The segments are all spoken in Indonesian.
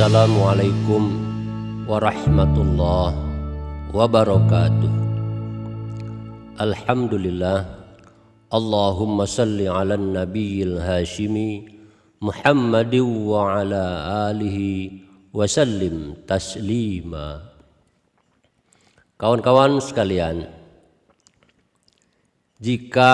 Assalamualaikum warahmatullahi wabarakatuh. Alhamdulillah. Allahumma salli ala nabiyil hashimi Muhammadin wa ala alihi wa sallim taslima. Kawan-kawan sekalian, jika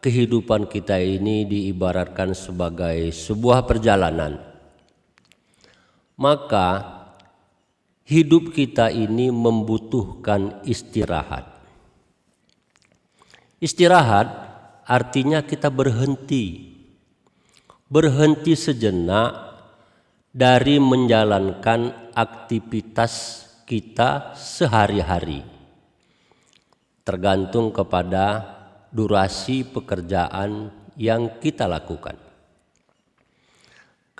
kehidupan kita ini diibaratkan sebagai sebuah perjalanan, maka hidup kita ini membutuhkan istirahat. Istirahat artinya kita berhenti sejenak dari menjalankan aktivitas kita sehari-hari, tergantung kepada durasi pekerjaan yang kita lakukan.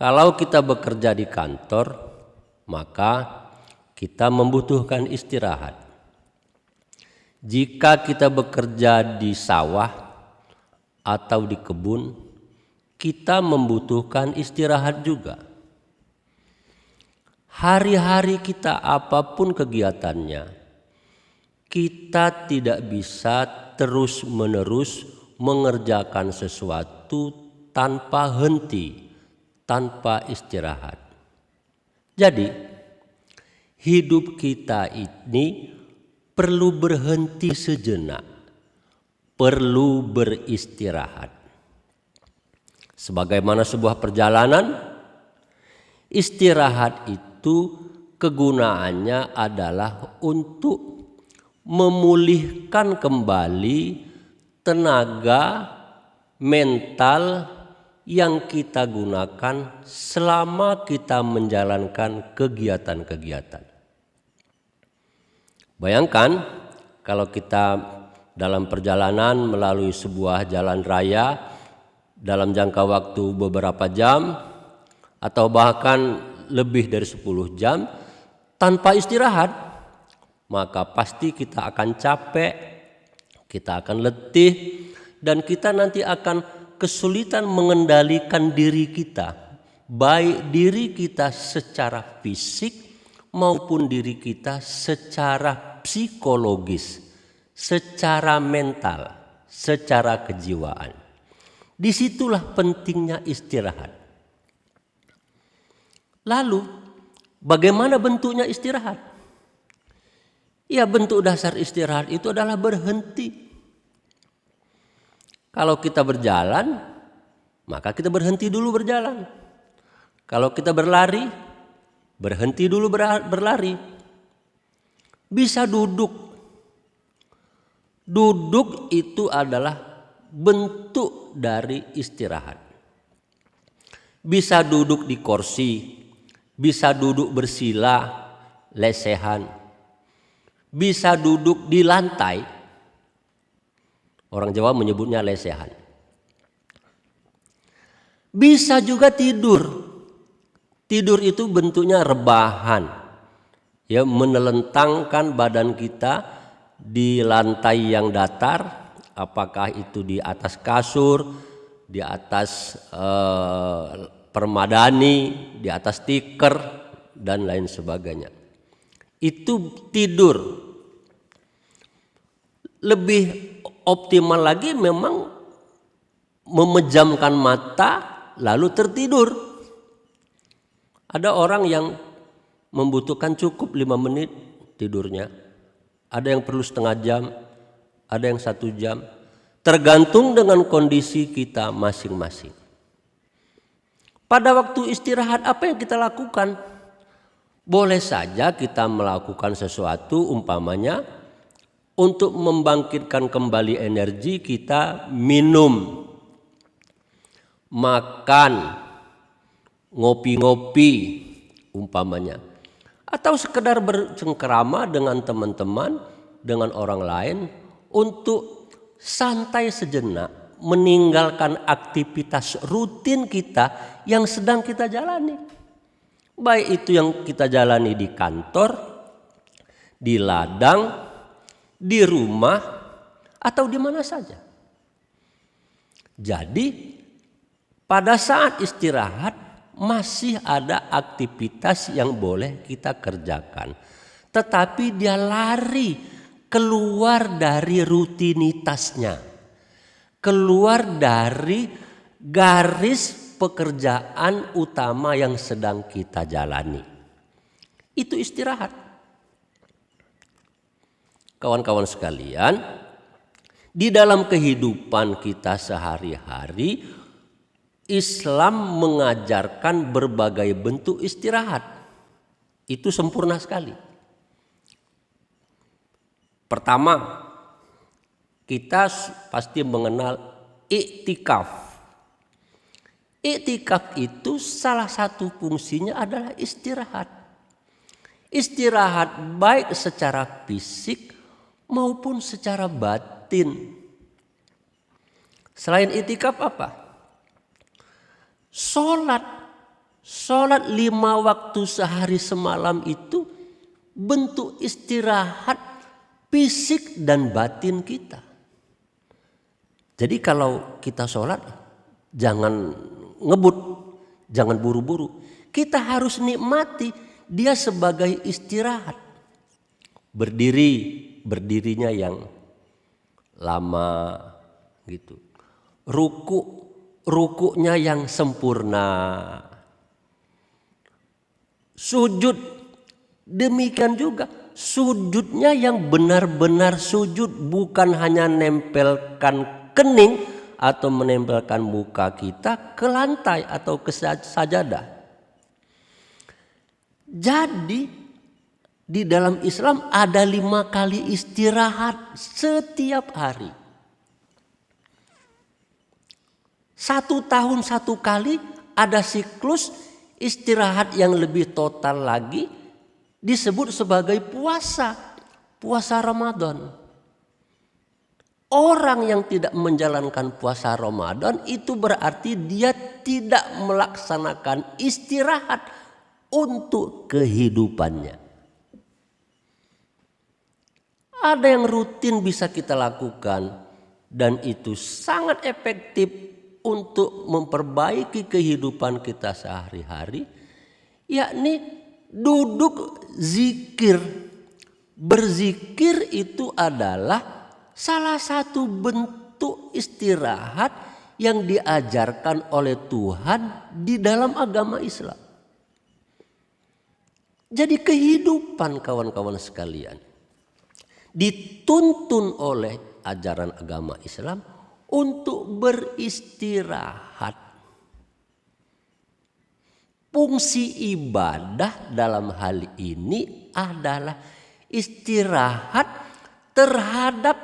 Kalau kita bekerja di kantor, maka kita membutuhkan istirahat. Jika kita bekerja di sawah atau di kebun, kita membutuhkan istirahat juga. Hari-hari kita apapun kegiatannya, kita tidak bisa terus-menerus mengerjakan sesuatu tanpa henti, tanpa istirahat. Jadi hidup kita ini perlu berhenti sejenak, perlu beristirahat. Sebagaimana sebuah perjalanan, istirahat itu kegunaannya adalah untuk memulihkan kembali tenaga mental yang kita gunakan selama kita menjalankan kegiatan-kegiatan. Bayangkan kalau kita dalam perjalanan melalui sebuah jalan raya dalam jangka waktu beberapa jam atau bahkan lebih dari 10 jam tanpa istirahat, maka pasti kita akan capek, kita akan letih, dan kita nanti akan kesulitan mengendalikan diri kita, baik diri kita secara fisik maupun diri kita secara psikologis, secara mental, secara kejiwaan. Disitulah pentingnya istirahat. Lalu, bagaimana bentuknya istirahat? Ya, bentuk dasar istirahat itu adalah berhenti. Kalau kita berjalan, maka kita berhenti dulu berjalan. Kalau kita berlari, berhenti dulu berlari. Bisa duduk. Duduk itu adalah bentuk dari istirahat. Bisa duduk di kursi, bisa duduk bersila, lesehan. Bisa duduk di lantai. Orang Jawa menyebutnya lesehan. Bisa juga tidur. Tidur itu bentuknya rebahan. Ya, menelentangkan badan kita di lantai yang datar, apakah itu di atas kasur, di atas permadani, di atas tikar dan lain sebagainya. Itu tidur. Lebih optimal lagi memang memejamkan mata lalu tertidur. Ada orang yang membutuhkan cukup 5 menit tidurnya. Ada yang perlu setengah jam, ada yang 1 jam. Tergantung dengan kondisi kita masing-masing. Pada waktu istirahat apa yang kita lakukan? Boleh saja kita melakukan sesuatu, umpamanya untuk membangkitkan kembali energi kita minum, makan, ngopi-ngopi umpamanya. Atau sekedar bercengkerama dengan teman-teman, dengan orang lain untuk santai sejenak, meninggalkan aktivitas rutin kita yang sedang kita jalani. Baik itu yang kita jalani di kantor, di ladang, di rumah, atau di mana saja. Jadi pada saat istirahat masih ada aktivitas yang boleh kita kerjakan. Tetapi dia lari keluar dari rutinitasnya, keluar dari garis pekerjaan utama yang sedang kita jalani. Itu istirahat. Kawan-kawan sekalian, di dalam kehidupan kita sehari-hari, Islam mengajarkan berbagai bentuk istirahat. Itu sempurna sekali. Pertama, kita pasti mengenal iktikaf. Iktikaf itu salah satu fungsinya adalah istirahat. Istirahat baik secara fisik maupun secara batin. Selain iktikaf apa? Sholat 5 waktu sehari semalam itu bentuk istirahat fisik dan batin kita. Jadi kalau kita sholat jangan ngebut, jangan buru-buru. Kita harus nikmati dia sebagai istirahat. Berdirinya yang lama gitu. Rukuknya yang sempurna. Sujud demikian juga. Sujudnya yang benar-benar sujud, bukan hanya nempelkan kening atau menempelkan muka kita ke lantai atau ke sajadah. Jadi di dalam Islam ada 5 kali istirahat setiap hari. 1 tahun 1 kali ada siklus istirahat yang lebih total lagi, disebut sebagai puasa Ramadan. Orang yang tidak menjalankan puasa Ramadan itu berarti dia tidak melaksanakan istirahat untuk kehidupannya. Ada yang rutin bisa kita lakukan dan itu sangat efektif untuk memperbaiki kehidupan kita sehari-hari, yakni duduk zikir. Berzikir itu adalah salah satu bentuk istirahat yang diajarkan oleh Tuhan di dalam agama Islam. Jadi kehidupan kawan-kawan sekalian dituntun oleh ajaran agama Islam untuk beristirahat. Fungsi ibadah dalam hal ini adalah istirahat terhadap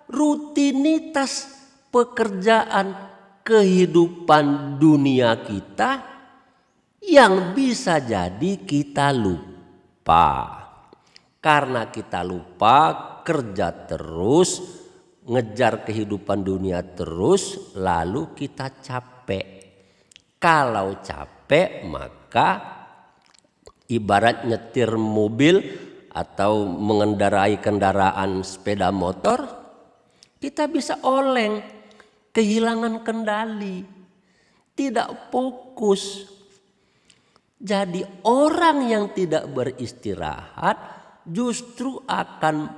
rutinitas pekerjaan kehidupan dunia kita yang bisa jadi kita lupa. Karena kita lupa, kerja terus, ngejar kehidupan dunia terus, lalu kita capek. Kalau capek maka ibarat nyetir mobil atau mengendarai kendaraan sepeda motor, kita bisa oleng, kehilangan kendali, tidak fokus. Jadi orang yang tidak beristirahat justru akan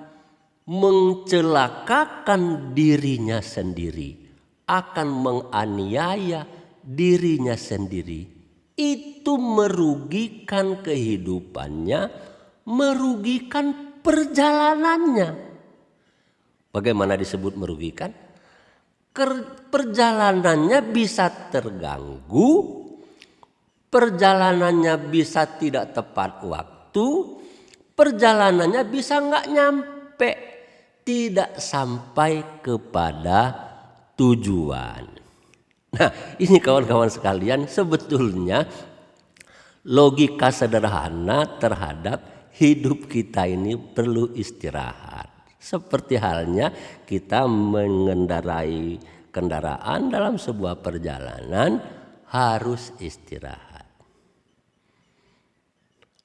mencelakakan dirinya sendiri, akan menganiaya dirinya sendiri. Itu merugikan kehidupannya, merugikan perjalanannya. Bagaimana disebut merugikan? Perjalanannya bisa terganggu, perjalanannya bisa tidak tepat waktu, perjalanannya bisa nggak nyampe, tidak sampai kepada tujuan. Nah, ini kawan-kawan sekalian, sebetulnya logika sederhana terhadap hidup kita ini perlu istirahat. Seperti halnya kita mengendarai kendaraan dalam sebuah perjalanan harus istirahat.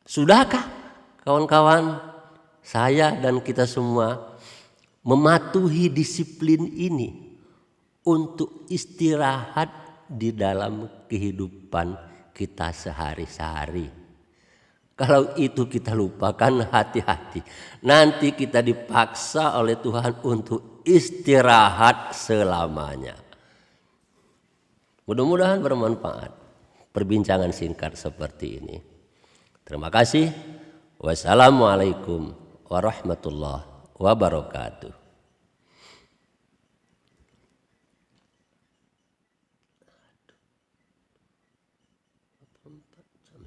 Sudahkah kawan-kawan, saya dan kita semua mematuhi disiplin ini untuk istirahat di dalam kehidupan kita sehari-hari. Kalau itu kita lupakan, hati-hati. Nanti kita dipaksa oleh Tuhan untuk istirahat selamanya. Mudah-mudahan bermanfaat perbincangan singkat seperti ini. Terima kasih. Wassalamualaikum warahmatullahi wabarakatuh.